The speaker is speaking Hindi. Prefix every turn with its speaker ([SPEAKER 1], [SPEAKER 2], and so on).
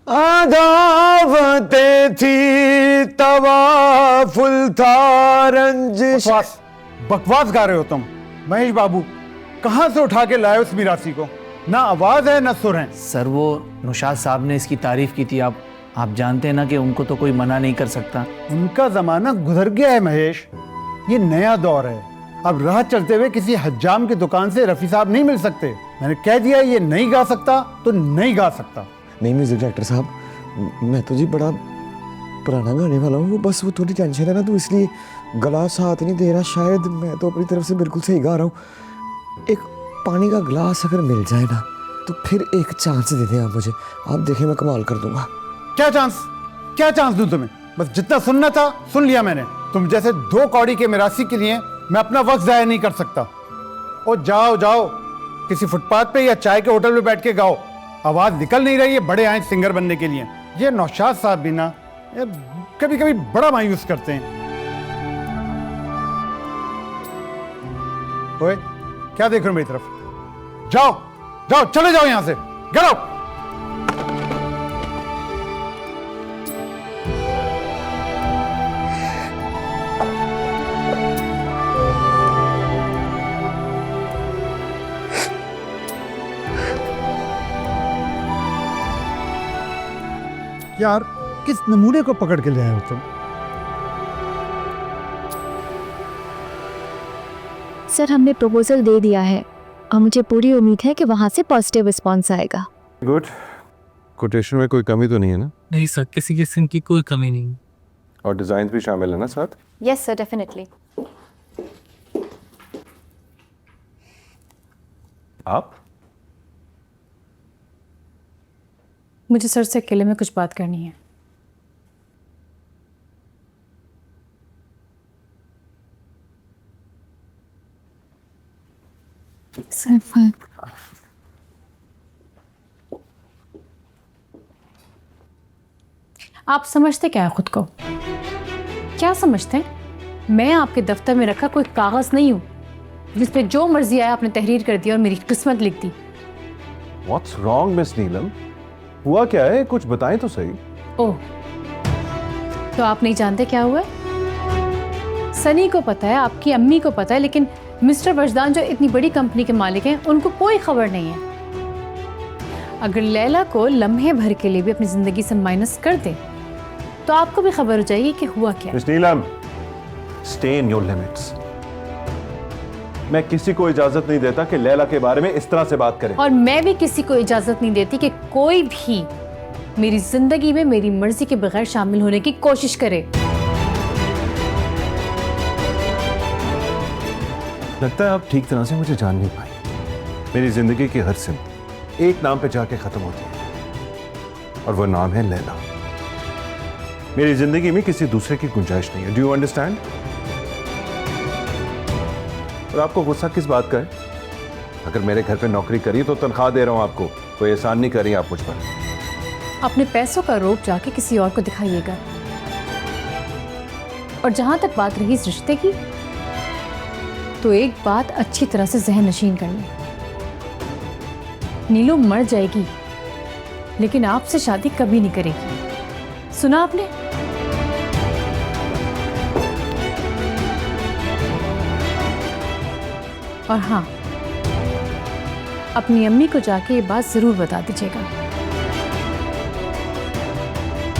[SPEAKER 1] अदावतें थी तवाफुल था रंजिश।
[SPEAKER 2] बकवास गा रहे हो तुम महेश बाबू। कहां से उठा के लाए उस मिरासी को? ना आवाज है ना सुर है।
[SPEAKER 3] सर वो नौशाद साहब ने इसकी तारीफ की थी। आप जानते हैं ना कि उनको तो कोई मना नहीं कर सकता।
[SPEAKER 2] उनका जमाना गुजर गया है महेश, ये नया दौर है। अब राह चलते हुए किसी हज्जाम की दुकान से रफी साहब नहीं मिल सकते। मैंने कह दिया ये नहीं गा सकता तो नहीं गा सकता।
[SPEAKER 1] नहीं म्यूजिक डायरेक्टर साहब, मैं तो जी बड़ा पुराना गाने वाला हूँ, बस वो थोड़ी टेंशन है ना, तो इसलिए गला साथ नहीं दे रहा। शायद मैं तो अपनी तरफ से बिल्कुल सही गा रहा हूँ। एक पानी का गिलास अगर मिल जाए ना तो फिर एक चांस दे दें आप मुझे। आप देखें मैं कमाल कर दूंगा।
[SPEAKER 2] क्या चांस दूं तुम्हें? बस जितना सुनना था सुन लिया मैंने। तुम जैसे 2 कौड़ी के मिरासी के लिए मैं अपना वक्त जाया नहीं कर सकता। ओ जाओ किसी फुटपाथ पे या चाय के होटल में बैठ के गाओ। आवाज निकल नहीं रही है बड़े आए सिंगर बनने के लिए। ये नौशाद साहब भी ना कभी कभी बड़ा मायूस करते हैं। ओए क्या देख रहे हो मेरी तरफ? जाओ चले जाओ यहां से। Get out. यार किस नमूने को पकड़ के ले आए हो तुम?
[SPEAKER 4] सर हमने प्रपोजल दे दिया है और मुझे पूरी उम्मीद है कि वहाँ से पॉजिटिव रिस्पॉन्स आएगा।
[SPEAKER 5] गुड। कोटेशन में कोई कमी तो नहीं है ना?
[SPEAKER 6] नहीं सर, किसी किस्म की कोई कमी नहीं।
[SPEAKER 5] और डिजाइन भी शामिल है ना साथ?
[SPEAKER 4] Yes sir, definitely.
[SPEAKER 5] आप?
[SPEAKER 7] मुझे सर से अकेले में कुछ बात करनी है। सर आप समझते क्या है खुद को? क्या समझते हैं? मैं आपके दफ्तर में रखा कोई कागज नहीं हूं जिसपे जो मर्जी आया आपने तहरीर कर दिया और मेरी किस्मत लिख दी।
[SPEAKER 5] What's wrong, मिस नीलम? हुआ क्या है? कुछ बताएं तो सही।
[SPEAKER 7] ओह, तो आप नहीं जानते क्या हुआ है? सनी को पता है, आपकी अम्मी को पता है, लेकिन मिस्टर वजदान जो इतनी बड़ी कंपनी के मालिक हैं उनको कोई खबर नहीं है। अगर लैला को लम्हे भर के लिए भी अपनी जिंदगी से माइनस कर दे तो आपको भी खबर हो जाएगी कि हुआ क्या।
[SPEAKER 5] Miss Neelam, stay in your limits. मैं किसी को इजाजत नहीं देता कि लैला के बारे में इस तरह से बात करे।
[SPEAKER 7] और मैं भी किसी को इजाजत नहीं देती कि कोई भी मेरी जिंदगी में मेरी मर्जी के बगैर शामिल होने की कोशिश करे।
[SPEAKER 5] लगता है आप ठीक तरह से मुझे जान नहीं पाई। मेरी जिंदगी की हर सिमत एक नाम पे जाके खत्म होती है और वो नाम है लैला। मेरी जिंदगी में किसी दूसरे की गुंजाइश नहीं है। Do you understand? और आपको गुस्सा किस बात का है? अगर मेरे घर पे नौकरी करी तो तनख्वाह दे रहा हूं आपको, कोई एहसान नहीं कर रही आप मुझ पर।
[SPEAKER 7] अपने पैसों का रोप जाके किसी और को दिखाइएगा। और जहां तक बात रही इस रिश्ते की, तो एक बात अच्छी तरह से जहन नशीन कर लें। नीलू मर जाएगी लेकिन आपसे शादी कभी नहीं करेगी। सुना आपने? और हाँ, अपनी अम्मी को जाके ये बात जरूर बता दीजिएगा।